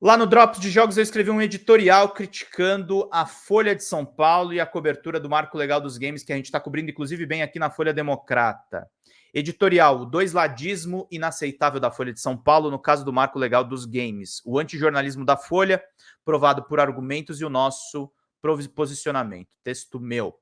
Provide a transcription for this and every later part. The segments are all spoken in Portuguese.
Lá no Drops de Jogos eu escrevi um editorial criticando a Folha de São Paulo e a cobertura do Marco Legal dos Games, que a gente está cobrindo, inclusive, bem aqui na Folha Democrata. Editorial: o dois-ladismo inaceitável da Folha de São Paulo no caso do Marco Legal dos Games. O antijornalismo da Folha, provado por argumentos, e o nosso posicionamento. Texto meu.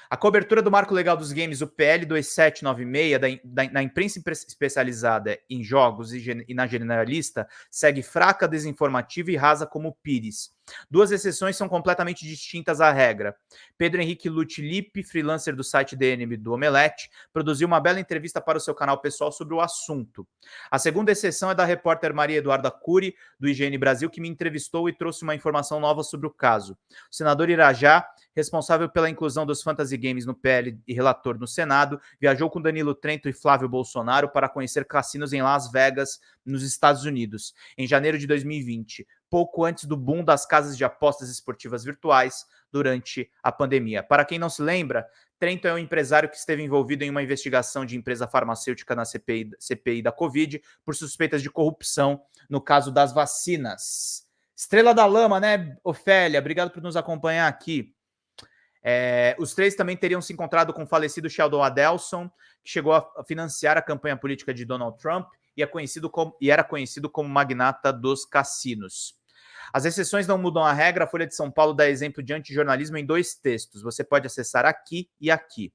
A cobertura do Marco Legal dos Games, o PL 2796, na imprensa especializada em jogos e na generalista, segue fraca, desinformativa e rasa como o Pires. Duas exceções são completamente distintas à regra. Pedro Henrique Lutilipe, freelancer do site DNM do Omelete, produziu uma bela entrevista para o seu canal pessoal sobre o assunto. A segunda exceção é da repórter Maria Eduarda Cury, do IGN Brasil, que me entrevistou e trouxe uma informação nova sobre o caso. O senador Irajá, responsável pela inclusão dos fantasy games no PL e relator no Senado, viajou com Danilo Trento e Flávio Bolsonaro para conhecer cassinos em Las Vegas, nos Estados Unidos, em janeiro de 2020, pouco antes do boom das casas de apostas esportivas virtuais durante a pandemia. Para quem não se lembra, Trento é um empresário que esteve envolvido em uma investigação de empresa farmacêutica na CPI da Covid por suspeitas de corrupção no caso das vacinas. Estrela da Lama, né, Ofélia? Obrigado por nos acompanhar aqui. Os três também teriam se encontrado com o falecido Sheldon Adelson, que chegou a financiar a campanha política de Donald Trump e era conhecido como magnata dos cassinos. As exceções não mudam a regra. A Folha de São Paulo dá exemplo de antijornalismo em dois textos. Você pode acessar aqui e aqui.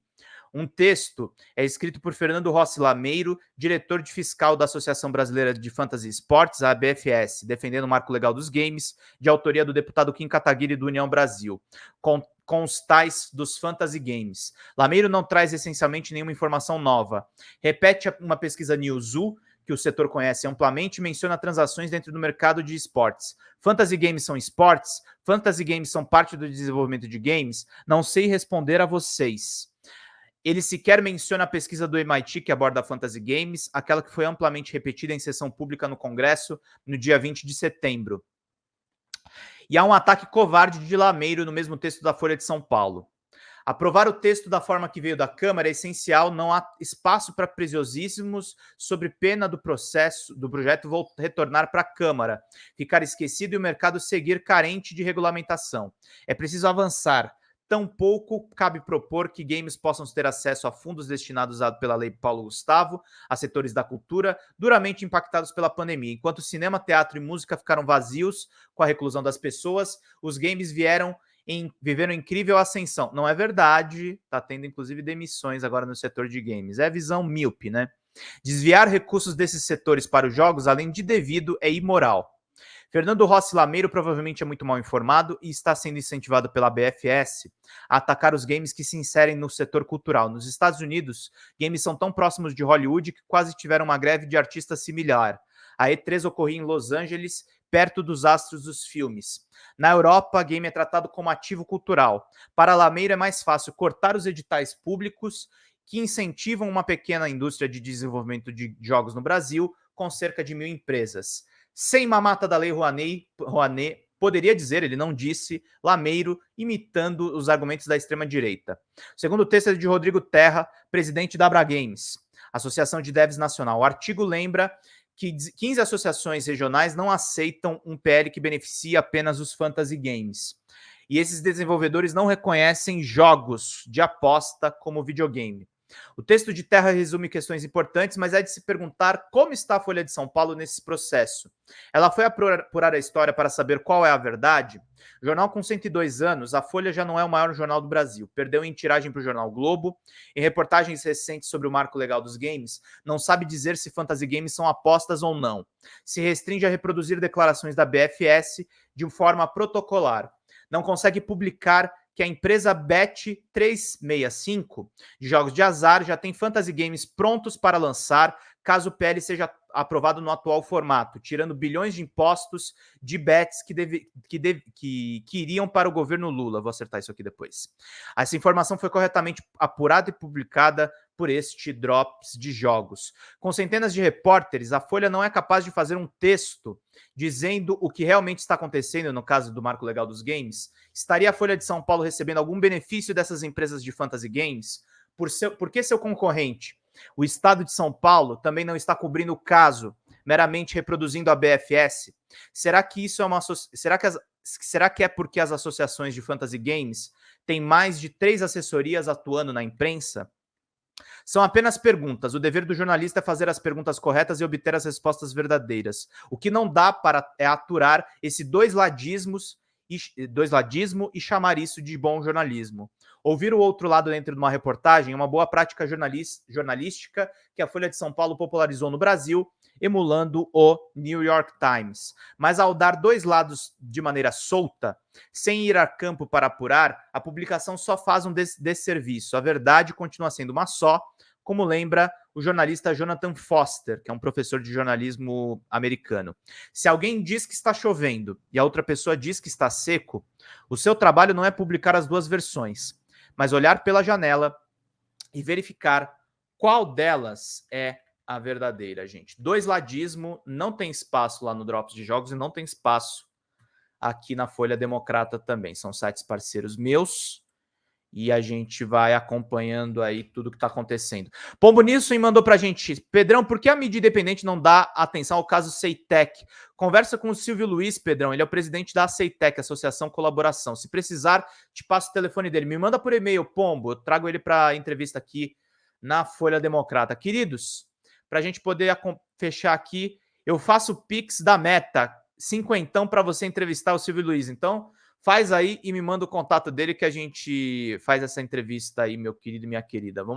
Um texto é escrito por Fernando Rossi Lameiro, diretor de fiscal da Associação Brasileira de Fantasy Sports, a ABFS, defendendo o marco legal dos games, de autoria do deputado Kim Kataguiri do União Brasil, com os tais dos fantasy games. Lameiro não traz essencialmente nenhuma informação nova. Repete uma pesquisa Newzoo, que o setor conhece amplamente, e menciona transações dentro do mercado de esportes. Fantasy games são esportes? Fantasy games são parte do desenvolvimento de games? Não sei responder a vocês. Ele sequer menciona a pesquisa do MIT que aborda Fantasy Games, aquela que foi amplamente repetida em sessão pública no Congresso no dia 20 de setembro. E há um ataque covarde de Lameiro no mesmo texto da Folha de São Paulo. Aprovar o texto da forma que veio da Câmara é essencial, não há espaço para preciosismos sobre pena do projeto retornar para a Câmara, ficar esquecido e o mercado seguir carente de regulamentação. É preciso avançar. Tampouco cabe propor que games possam ter acesso a fundos destinados pela Lei Paulo Gustavo a setores da cultura duramente impactados pela pandemia. Enquanto cinema, teatro e música ficaram vazios com a reclusão das pessoas, os games viveram incrível ascensão. Não é verdade, tá tendo inclusive demissões agora no setor de games. É visão míope, né? Desviar recursos desses setores para os jogos, além de devido, é imoral. Fernando Rossi Lameiro provavelmente é muito mal informado e está sendo incentivado pela BFS a atacar os games que se inserem no setor cultural. Nos Estados Unidos, games são tão próximos de Hollywood que quase tiveram uma greve de artistas similar. A E3 ocorria em Los Angeles, perto dos astros dos filmes. Na Europa, game é tratado como ativo cultural. Para Lameiro é mais fácil cortar os editais públicos que incentivam uma pequena indústria de desenvolvimento de jogos no Brasil, com cerca de 1.000 empresas. Sem mamata da Lei Rouanet, poderia dizer, ele não disse, Lameiro, imitando os argumentos da extrema-direita. O segundo texto é de Rodrigo Terra, presidente da Abra Games, Associação de Devs Nacional. O artigo lembra que 15 associações regionais não aceitam um PL que beneficie apenas os fantasy games. E esses desenvolvedores não reconhecem jogos de aposta como videogame. O texto de Terra resume questões importantes, mas é de se perguntar como está a Folha de São Paulo nesse processo. Ela foi apurar a história para saber qual é a verdade? Jornal com 102 anos, a Folha já não é o maior jornal do Brasil. Perdeu em tiragem para o jornal Globo. Em reportagens recentes sobre o marco legal dos games, não sabe dizer se fantasy games são apostas ou não. Se restringe a reproduzir declarações da BFS de forma protocolar. Não consegue publicar que a empresa Bet365 de jogos de azar já tem fantasy games prontos para lançar caso o PL seja aprovado no atual formato, tirando bilhões de impostos de bets que iriam para o governo Lula. Vou acertar isso aqui depois. Essa informação foi corretamente apurada e publicada por este Drops de Jogos. Com centenas de repórteres, a Folha não é capaz de fazer um texto dizendo o que realmente está acontecendo no caso do marco legal dos games. Estaria a Folha de São Paulo recebendo algum benefício dessas empresas de fantasy games? Por que seu concorrente, o Estado de São Paulo, também não está cobrindo o caso, meramente reproduzindo a BFS? Será que isso é uma será que é porque as associações de fantasy games têm mais de 3 assessorias atuando na imprensa? São apenas perguntas. O dever do jornalista é fazer as perguntas corretas e obter as respostas verdadeiras. O que não dá para é aturar esse doisladismo e chamar isso de bom jornalismo. Ouvir o outro lado dentro de uma reportagem é uma boa prática jornalística que a Folha de São Paulo popularizou no Brasil, emulando o New York Times. Mas ao dar dois lados de maneira solta, sem ir a campo para apurar, a publicação só faz um desserviço. A verdade continua sendo uma só, como lembra o jornalista Jonathan Foster, que é um professor de jornalismo americano. Se alguém diz que está chovendo e a outra pessoa diz que está seco, o seu trabalho não é publicar as duas versões, mas olhar pela janela e verificar qual delas é a verdadeira, gente. Doisladismo não tem espaço lá no Drops de Jogos e não tem espaço aqui na Folha Democrata também. São sites parceiros meus e a gente vai acompanhando aí tudo que está acontecendo. Pombo Nilson mandou pra gente: Pedrão, por que a mídia independente não dá atenção ao caso Ceitec? Conversa com o Silvio Luiz, Pedrão, ele é o presidente da Ceitec, Associação Colaboração. Se precisar, te passo o telefone dele. Me manda por e-mail, Pombo, eu trago ele para entrevista aqui na Folha Democrata. Queridos, para a gente poder fechar aqui, eu faço o Pix da Meta, 50 para você entrevistar o Silvio Luiz. Então, faz aí e me manda o contato dele que a gente faz essa entrevista aí, meu querido e minha querida. Vamos lá.